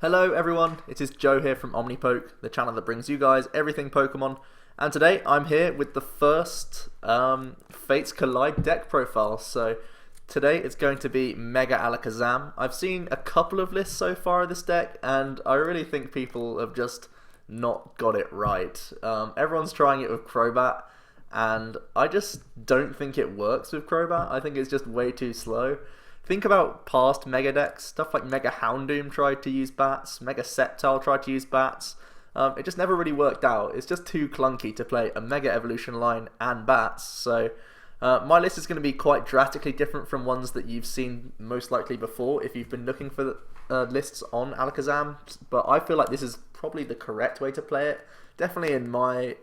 Hello everyone, it is Joe here from OmniPoke, the channel that brings you guys everything Pokemon, and today I'm here with the first Fates Collide deck profile. So today it's going to be Mega Alakazam. I've seen a couple of lists so far of this deck, and I really think people have just not got it right. Everyone's trying it with Crobat, and I just don't think it works with Crobat. I think it's just way too slow. Think about past Mega decks, stuff like Mega Houndoom tried to use bats, Mega Sceptile tried to use bats. It just never really worked out. It's just too clunky to play a Mega Evolution line and bats. So my list is going to be quite drastically different from ones that you've seen most likely before if you've been looking for lists on Alakazam. But I feel like this is probably the correct way to play it. Definitely in my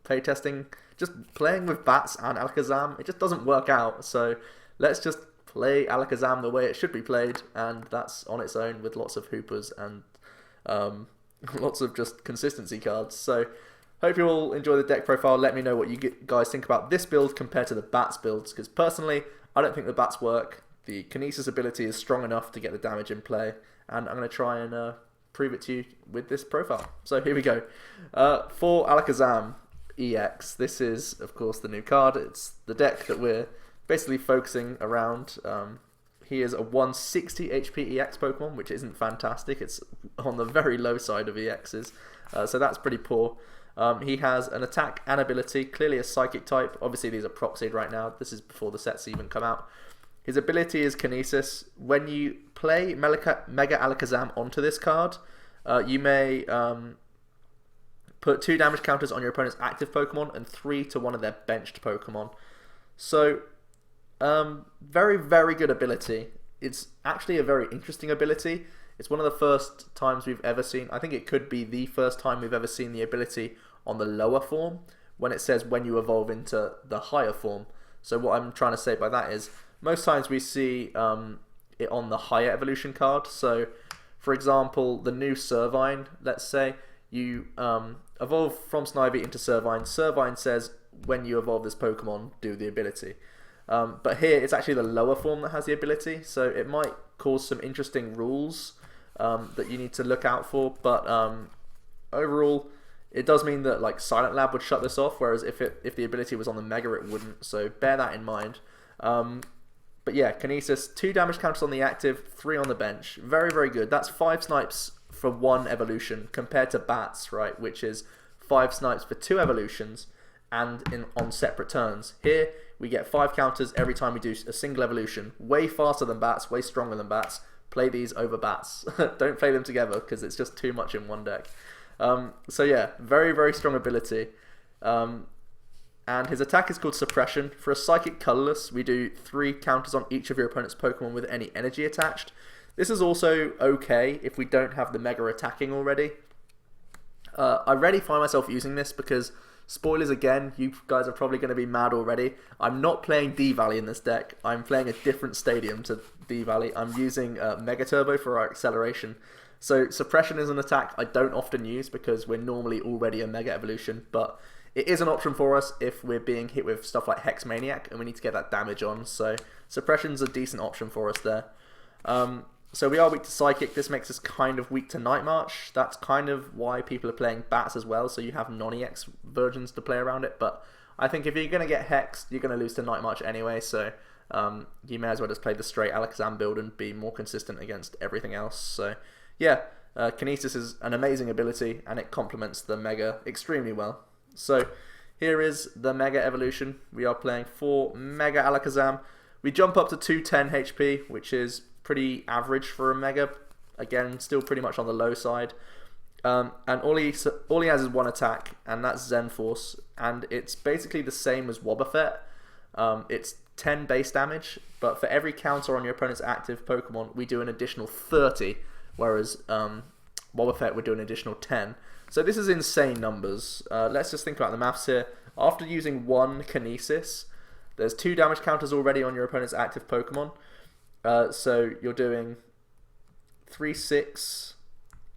playtesting, just playing with bats and Alakazam, it just doesn't work out. So let's just play Alakazam the way it should be played, and that's on its own with lots of Hoopas and lots of just consistency cards. So hope you all enjoy the deck profile. Let me know what you guys think about this build compared to the bats builds, because personally I don't think the bats work. The Kinesis ability is strong enough to get the damage in play, and I'm going to try and prove it to you with this profile. So here we go. For Alakazam EX, this is of course the new card. It's the deck that we're basically focusing around. He is a 160 HP EX Pokemon, which isn't fantastic. It's on the very low side of EXs, so that's pretty poor. He has an attack and ability, clearly a psychic type. Obviously these are proxied right now, this is before the sets even come out. His ability is Kinesis. When you play Mega Alakazam onto this card, you may put 2 damage counters on your opponent's active Pokemon and 3 to one of their benched Pokemon. So very, very good ability. It's actually a very interesting ability. It's one of the first times we've ever seen, I think it could be the first time we've ever seen the ability on the lower form, when it says when you evolve into the higher form. So what I'm trying to say by that is, most times we see it on the higher evolution card. So for example, the new Servine, let's say you evolve from Snivy into Servine. Servine says when you evolve this Pokemon, do the ability. But here it's actually the lower form that has the ability, so it might cause some interesting rules that you need to look out for. But overall, it does mean that like Silent Lab would shut this off, whereas if the ability was on the Mega, it wouldn't. So bear that in mind. But yeah, Kinesis, 2 damage counters on the active, 3 on the bench. Very, very good. That's 5 snipes for 1 evolution compared to bats, right, which is 5 snipes for 2 evolutions and on separate turns. Here we get 5 counters every time we do a single evolution. Way faster than bats, way stronger than bats. Play these over bats. Don't play them together because it's just too much in one deck. So yeah, very, very strong ability. And his attack is called Suppression. For a Psychic Colorless, we do 3 counters on each of your opponent's Pokemon with any energy attached. This is also okay if we don't have the Mega attacking already. I rarely find myself using this because, spoilers again, you guys are probably going to be mad already. I'm not playing D-Valley in this deck. I'm playing a different stadium to D-Valley. I'm using Mega Turbo for our acceleration. So Suppression is an attack I don't often use because we're normally already a Mega Evolution, but it is an option for us if we're being hit with stuff like Hex Maniac and we need to get that damage on. So Suppression's a decent option for us there. So we are weak to Psychic. This makes us kind of weak to Night March. That's kind of why people are playing Bats as well, so you have non-EX versions to play around it. But I think if you're going to get Hexed, you're going to lose to Night March anyway, so you may as well just play the straight Alakazam build and be more consistent against everything else. So yeah, Kinesis is an amazing ability, and it complements the Mega extremely well. So here is the Mega Evolution. We are playing for Mega Alakazam. We jump up to 210 HP, which is pretty average for a Mega. Again, still pretty much on the low side. And all he has is 1 attack, and that's Zen Force. And it's basically the same as Wobbuffet. It's 10 base damage, but for every counter on your opponent's active Pokemon, we do an additional 30, whereas Wobbuffet would do an additional 10. So this is insane numbers. Let's just think about the maths here. After using 1 Kinesis, there's 2 damage counters already on your opponent's active Pokemon. So you're doing 3, 6,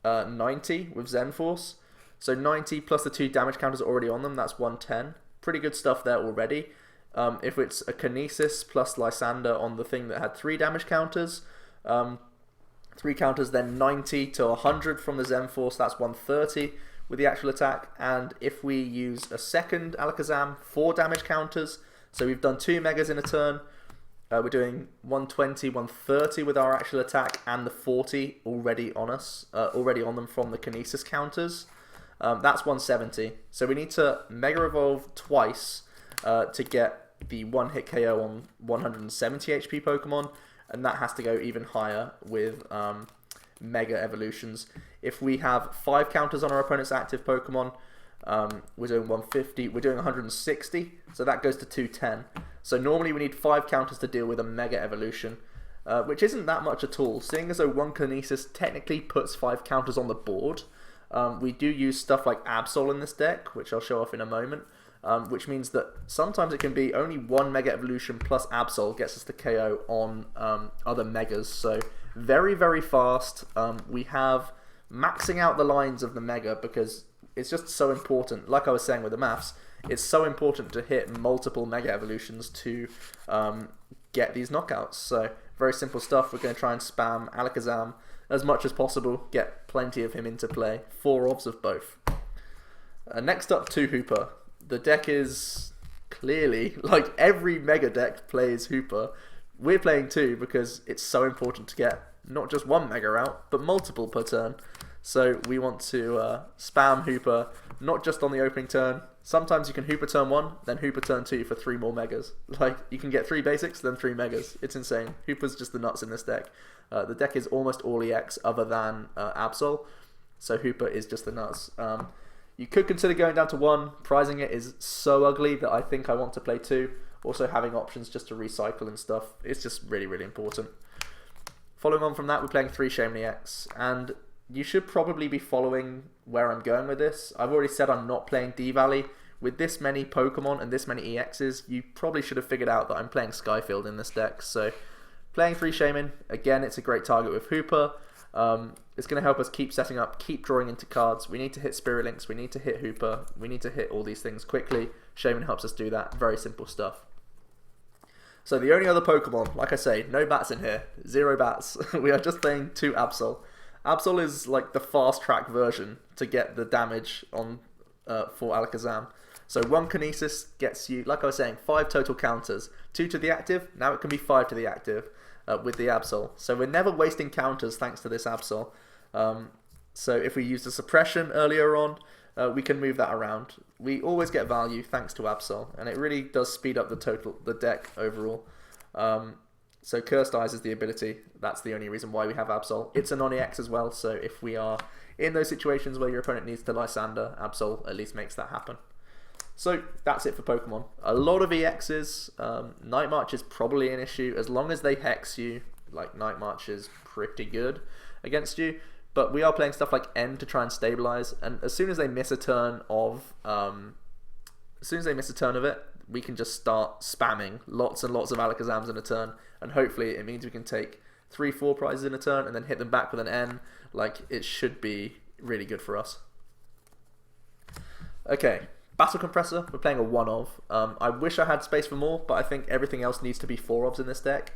90 with Zen Force. So 90 plus the 2 damage counters already on them, that's 110. Pretty good stuff there already. If it's a Kinesis plus Lysandre on the thing that had 3 damage counters, 3 counters, then 90 to 100 from the Zen Force, that's 130 with the actual attack. And if we use a second Alakazam, 4 damage counters. So we've done 2 megas in a turn. We're doing 120, 130 with our actual attack, and the 40 already on us, already on them from the Kinesis counters. That's 170. So we need to Mega Evolve twice to get the 1-hit KO on 170 HP Pokemon, and that has to go even higher with Mega Evolutions. If we have 5 counters on our opponent's active Pokemon, we're doing 150, we're doing 160, so that goes to 210. So normally we need 5 counters to deal with a Mega Evolution, which isn't that much at all. Seeing as though 1 Kinesis technically puts 5 counters on the board, we do use stuff like Absol in this deck, which I'll show off in a moment, which means that sometimes it can be only 1 Mega Evolution plus Absol gets us the KO on other Megas. So very, very fast. We have maxing out the lines of the Mega because it's just so important. Like I was saying with the maths, it's so important to hit multiple Mega Evolutions to get these knockouts. So very simple stuff. We're going to try and spam Alakazam as much as possible, get plenty of him into play. 4 obs of both. Next up, 2 Hoopa. The deck is clearly, like every Mega deck plays Hoopa. We're playing 2 because it's so important to get not just 1 Mega out, but multiple per turn. So we want to spam Hoopa, not just on the opening turn. Sometimes you can Hoopa turn 1, then Hoopa turn 2 for 3 more Megas. Like, you can get 3 basics, then 3 Megas. It's insane. Hoopa's just the nuts in this deck. The deck is almost all EX other than Absol, so Hoopa is just the nuts. You could consider going down to 1. Prizing it is so ugly that I think I want to play 2. Also having options just to recycle and stuff. It's just really, really important. Following on from that, we're playing 3 Shaymin EX, and you should probably be following where I'm going with this. I've already said I'm not playing D-Valley. With this many Pokemon and this many EXs, you probably should have figured out that I'm playing Skyfield in this deck. So, playing 3 Shaymin, again, it's a great target with Hoopa. It's going to help us keep setting up, keep drawing into cards. We need to hit Spirit Links, we need to hit Hoopa, we need to hit all these things quickly. Shaymin helps us do that. Very simple stuff. So the only other Pokemon, like I say, no bats in here. 0 bats. We are just playing 2 Absol. Absol is like the fast track version to get the damage on for Alakazam. So 1 Kinesis gets you, like I was saying, 5 total counters. 2 to the active, now it can be 5 to the active with the Absol. So we're never wasting counters thanks to this Absol. So if we use the suppression earlier on, we can move that around. We always get value thanks to Absol, and it really does speed up the deck overall. So Cursed Eyes is the ability. That's the only reason why we have Absol. It's a non-EX as well, so if we are in those situations where your opponent needs to Lysandre, Absol at least makes that happen. So that's it for Pokemon. A lot of EXs. Night March is probably an issue. As long as they hex you, like Night March is pretty good against you. But we are playing stuff like N to try and stabilize. And as soon as they miss a turn of, it, we can just start spamming lots and lots of Alakazams in a turn. And hopefully it means we can take 3-4 prizes in a turn and then hit them back with an N. Like, it should be really good for us. Okay. Battle Compressor, we're playing a 1 of. I wish I had space for more, but I think everything else needs to be 4 ofs in this deck.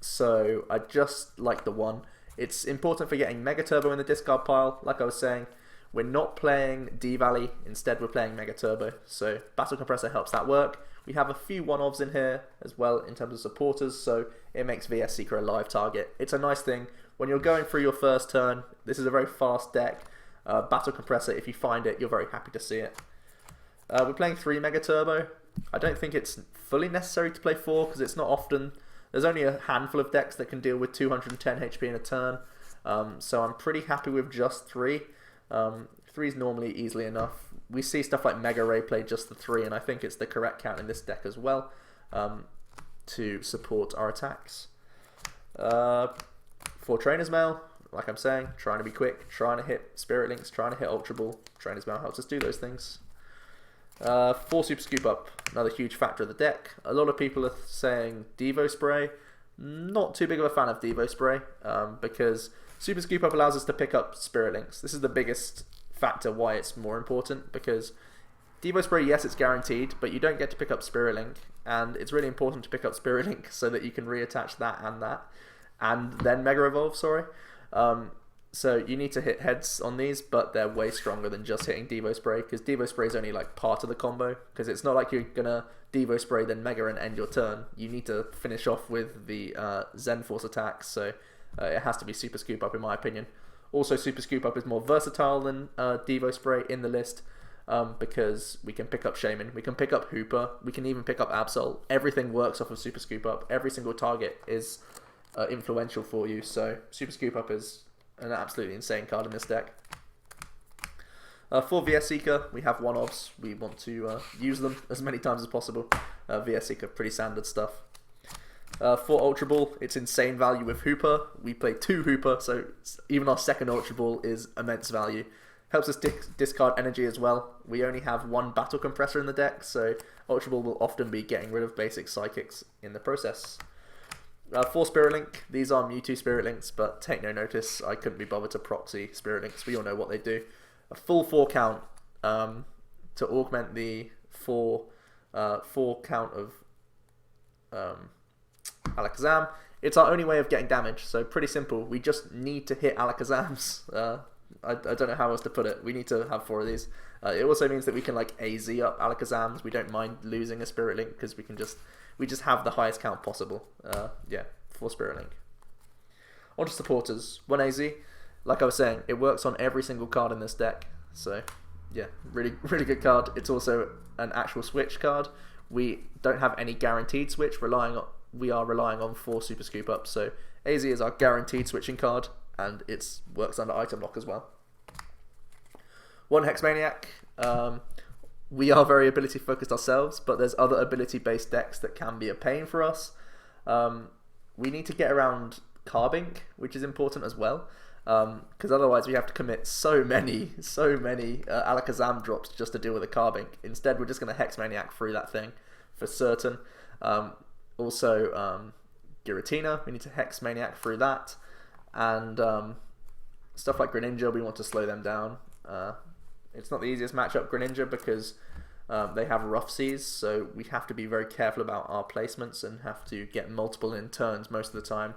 So I just like the 1. It's important for getting Mega Turbo in the discard pile. Like I was saying, we're not playing D-Valley. Instead, we're playing Mega Turbo. So Battle Compressor helps that work. We have a few 1 ofs in here as well in terms of supporters, so it makes VS Seeker a live target. It's a nice thing. When you're going through your first turn, this is a very fast deck. Battle Compressor, if you find it, you're very happy to see it. We're playing 3 Mega Turbo. I don't think it's fully necessary to play 4 because it's not often. There's only a handful of decks that can deal with 210 HP in a turn. So I'm pretty happy with just 3. 3 is normally easily enough. We see stuff like Mega Ray play just the 3, and I think it's the correct count in this deck as well to support our attacks. For Trainer's Mail, like I'm saying, trying to be quick, trying to hit Spirit Links, trying to hit Ultra Ball. Trainer's Mail helps us do those things. 4 Super Scoop Up, another huge factor of the deck. A lot of people are saying Devo Spray. Not too big of a fan of Devo Spray because Super Scoop Up allows us to pick up Spirit Links. This is the biggest factor why it's more important, because Devo Spray, yes, it's guaranteed, but you don't get to pick up Spirit Link, and it's really important to pick up Spirit Link so that you can reattach that and that. and then Mega Evolve, sorry. So you need to hit heads on these, but they're way stronger than just hitting Devo Spray, because Devo Spray is only like part of the combo, because it's not like you're gonna Devo Spray then Mega and end your turn. You need to finish off with the Zen Force attacks, so it has to be Super Scoop Up in my opinion. Also, Super Scoop Up is more versatile than Devo Spray in the list, because we can pick up Shaymin, we can pick up Hoopa, we can even pick up Absol. Everything works off of Super Scoop Up. Every single target is influential for you, so Super Scoop Up is an absolutely insane card in this deck. For VS Seeker, we have one-offs. We want to use them as many times as possible. VS Seeker, pretty standard stuff. For Ultra Ball, it's insane value with Hoopa. We play 2 Hoopa, so even our second Ultra Ball is immense value. Helps us discard energy as well. We only have 1 Battle Compressor in the deck, so Ultra Ball will often be getting rid of basic Psychics in the process. For Spirit Link, these are Mewtwo Spirit Links, but take no notice. I couldn't be bothered to proxy Spirit Links. We all know what they do. A full 4 count to augment the 4 count of Alakazam. It's our only way of getting damage, so pretty simple. We just need to hit Alakazams. I don't know how else to put it. We need to have 4 of these. It also means that we can like AZ up Alakazams. We don't mind losing a Spirit Link because we just have the highest count possible. Yeah, for Spirit Link. On to supporters. 1 AZ. Like I was saying, it works on every single card in this deck. So yeah, really good card. It's also an actual switch card. We don't have any guaranteed switch. We are relying on 4 Super Scoop Ups. So AZ is our guaranteed switching card, and it works under item lock as well. 1 Hex Maniac. We are very ability focused ourselves, but there's other ability based decks that can be a pain for us. We need to get around Carbink, which is important as well, because otherwise we have to commit so many Alakazam drops just to deal with a Carbink. Instead, we're just going to Hex Maniac through that thing for certain. Also, Giratina, we need to Hex Maniac through that, and stuff like Greninja, we want to slow them down. It's not the easiest matchup, Greninja, because they have rough seas, so we have to be very careful about our placements and have to get multiple in turns most of the time.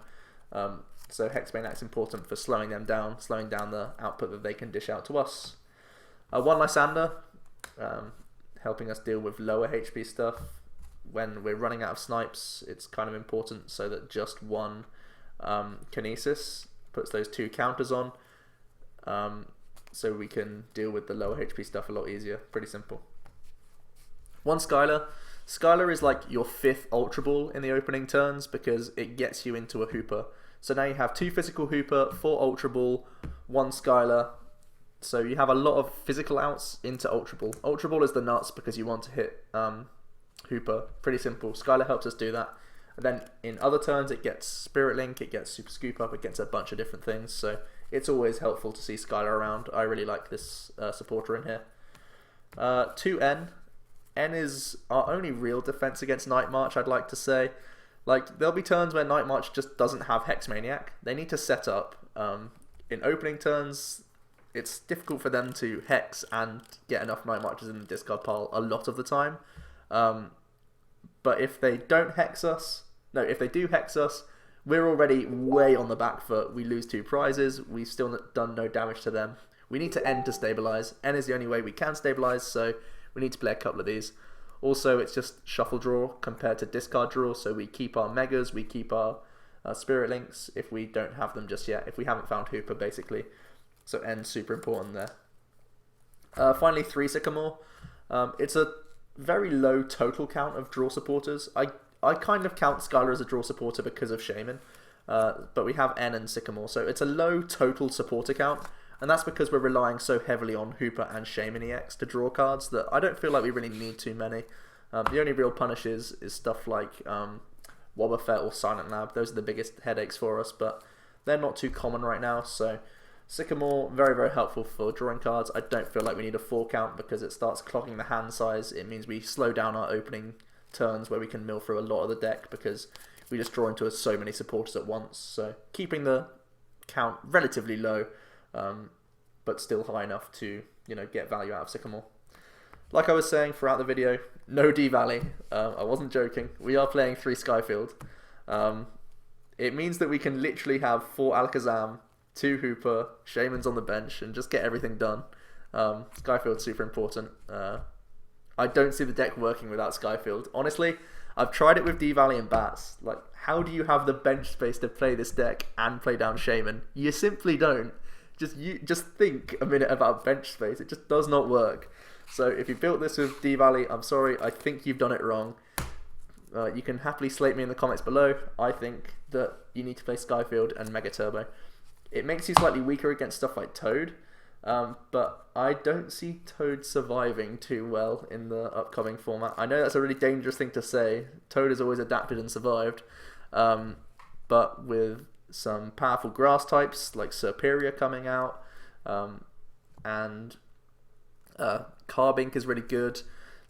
So Hex Maniac's important for slowing them down, slowing down the output that they can dish out to us. 1 Lysandre, helping us deal with lower HP stuff. When we're running out of snipes, it's kind of important so that just 1 Kinesis puts those 2 counters on, so we can deal with the lower HP stuff a lot easier. Pretty simple. 1 Skyla. Skyla is like your 5th Ultra Ball in the opening turns because it gets you into a Hoopa. So now you have 2 physical Hoopa, 4 Ultra Ball, 1 Skyla. So you have a lot of physical outs into Ultra Ball. Ultra Ball is the nuts because you want to hit Hoopa. Pretty simple. Skyla helps us do that. And then in other turns it gets Spirit Link, it gets Super Scoop Up, it gets a bunch of different things. So it's always helpful to see Skyla around. I really like this supporter in here. 2 N. N is our only real defense against Night March, I'd like to say. Like, there'll be turns where Night March just doesn't have Hex Maniac. They need to set up. In opening turns, it's difficult for them to Hex and get enough Night Marches in the discard pile a lot of the time. But if they don't Hex us, if they do Hex us, we're already way on the back foot. We lose 2 prizes. We've still done no damage to them. We need to N to stabilize. N is the only way we can stabilize, so we need to play a couple of these. Also, it's just shuffle draw compared to discard draw, so we keep our Megas, we keep our Spirit Links if we don't have them just yet, if we haven't found Hoopa, basically. So N's super important there. Finally, 3 Sycamore. It's a very low total count of draw supporters. I kind of count Skyla as a draw supporter because of Shaymin, but we have N and Sycamore, so it's a low total supporter count. And that's because we're relying so heavily on Hoopa and Shaymin EX to draw cards that I don't feel like we really need too many. The only real punishes is stuff like Wobbuffet or Silent Lab. Those are the biggest headaches for us, but they're not too common right now. So Sycamore, very helpful for drawing cards. I don't feel like we need a 4 count because it starts clogging the hand size. It means we slow down our opening turns where we can mill through a lot of the deck because we just draw into so many supporters at once. So keeping the count relatively low, but still high enough to, get value out of Sycamore. Like I was saying throughout the video, no D-Valley. I wasn't joking. We are playing 3 Skyfield. it means that we can literally have 4 Alakazam, 2 Hoopa, Shaymin's on the bench, and just get everything done. Skyfield's super important. I don't see the deck working without Skyfield. Honestly, I've tried it with D-Valley and Bats. Like, how do you have the bench space to play this deck and play down Shaymin? You simply don't. Just think a minute about bench space. It just does not work. So if you built this with D-Valley, I'm sorry, I think you've done it wrong. You can happily slate me in the comments below. I think that you need to play Skyfield and Mega Turbo. It makes you slightly weaker against stuff like Toad, but I don't see Toad surviving too well in the upcoming format. I know that's a really dangerous thing to say. Toad has always adapted and survived, but with some powerful grass types like Serperior coming out, and Carbink is really good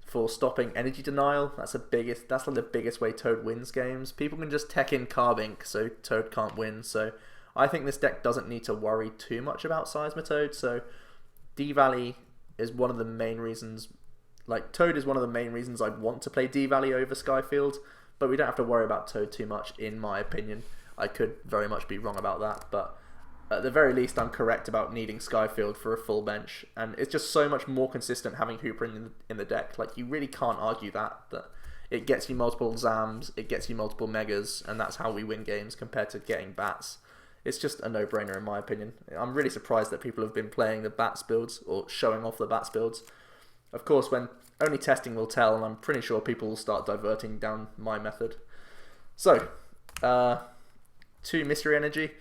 for stopping energy denial. That's like the biggest way Toad wins games. People can just tech in Carbink so Toad can't win. So I think this deck doesn't need to worry too much about Seismitoad. So D-Valley is one of the main reasons, like Toad is one of the main reasons I'd want to play D-Valley over Skyfield, but we don't have to worry about Toad too much in my opinion. I could very much be wrong about that, but at the very least I'm correct about needing Skyfield for a full bench, and it's just so much more consistent having Hoopa in the deck. Like, you really can't argue that it gets you multiple Zams, it gets you multiple Megas, and that's how we win games compared to getting Bats. It's just a no-brainer in my opinion. I'm really surprised that people have been playing the Bats builds or showing off the Bats builds. Of course, when only testing will tell, and I'm pretty sure people will start diverting down my method. So, 2 Mystery Energy.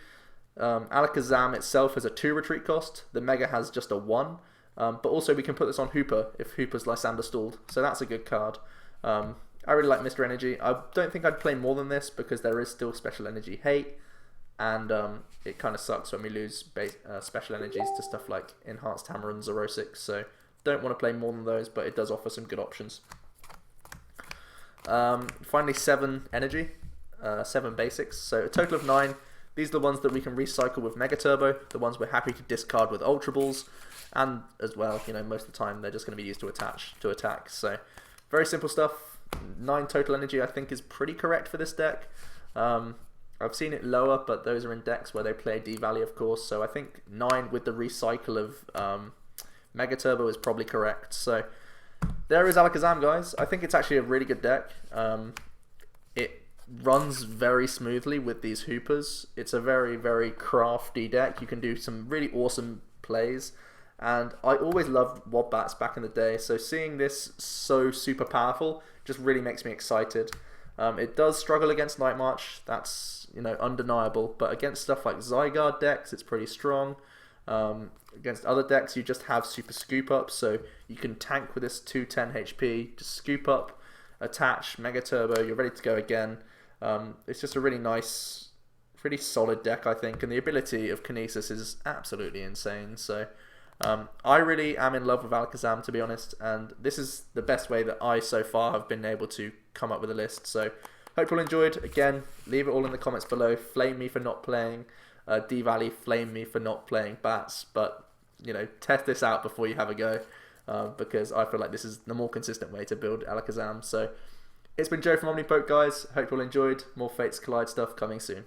Alakazam itself has a 2 retreat cost. The Mega has just a 1. But also we can put this on Hoopa if Hoopa's Lysandre stalled. So that's a good card. I really like Mystery Energy. I don't think I'd play more than this because there is still Special Energy hate. And it kind of sucks when we lose Special Energies to stuff like Enhanced Hammer and Zerosix. So don't want to play more than those, but it does offer some good options. Finally, 7 Energy. 7 basics, so a total of 9. These are the ones that we can recycle with Mega Turbo, the ones we're happy to discard with Ultra Balls, and as well, you know, most of the time they're just going to be used to attack. So very simple stuff. 9 total energy I think is pretty correct for this deck. I've seen it lower, but those are in decks where they play D-Valley, of course, so I think 9 with the recycle of Mega Turbo is probably correct. So there is Alakazam, guys. I think it's actually a really good deck. It runs very smoothly with these Hoopas. It's a very, very crafty deck. You can do some really awesome plays, and I always loved Wobbats back in the day, so seeing this so super powerful just really makes me excited. It does struggle against Night March, that's, you know, undeniable, but against stuff like Zygarde decks it's pretty strong. Against other decks you just have super scoop up, so you can tank with this 210 HP, just scoop up, attach, Mega Turbo, you're ready to go again. It's just a really nice, pretty solid deck, I think, and the ability of Kinesis is absolutely insane. So I really am in love with Alakazam, to be honest, and this is the best way that I so far have been able to come up with a list. So hope you all enjoyed. Again, leave it all in the comments below. Flame me for not playing D-Valley, flame me for not playing Bats, but, you know, test this out before you have a go, because I feel like this is the more consistent way to build Alakazam. So it's been Joe from OmniPoke, guys. Hope you all enjoyed. More Fates Collide stuff coming soon.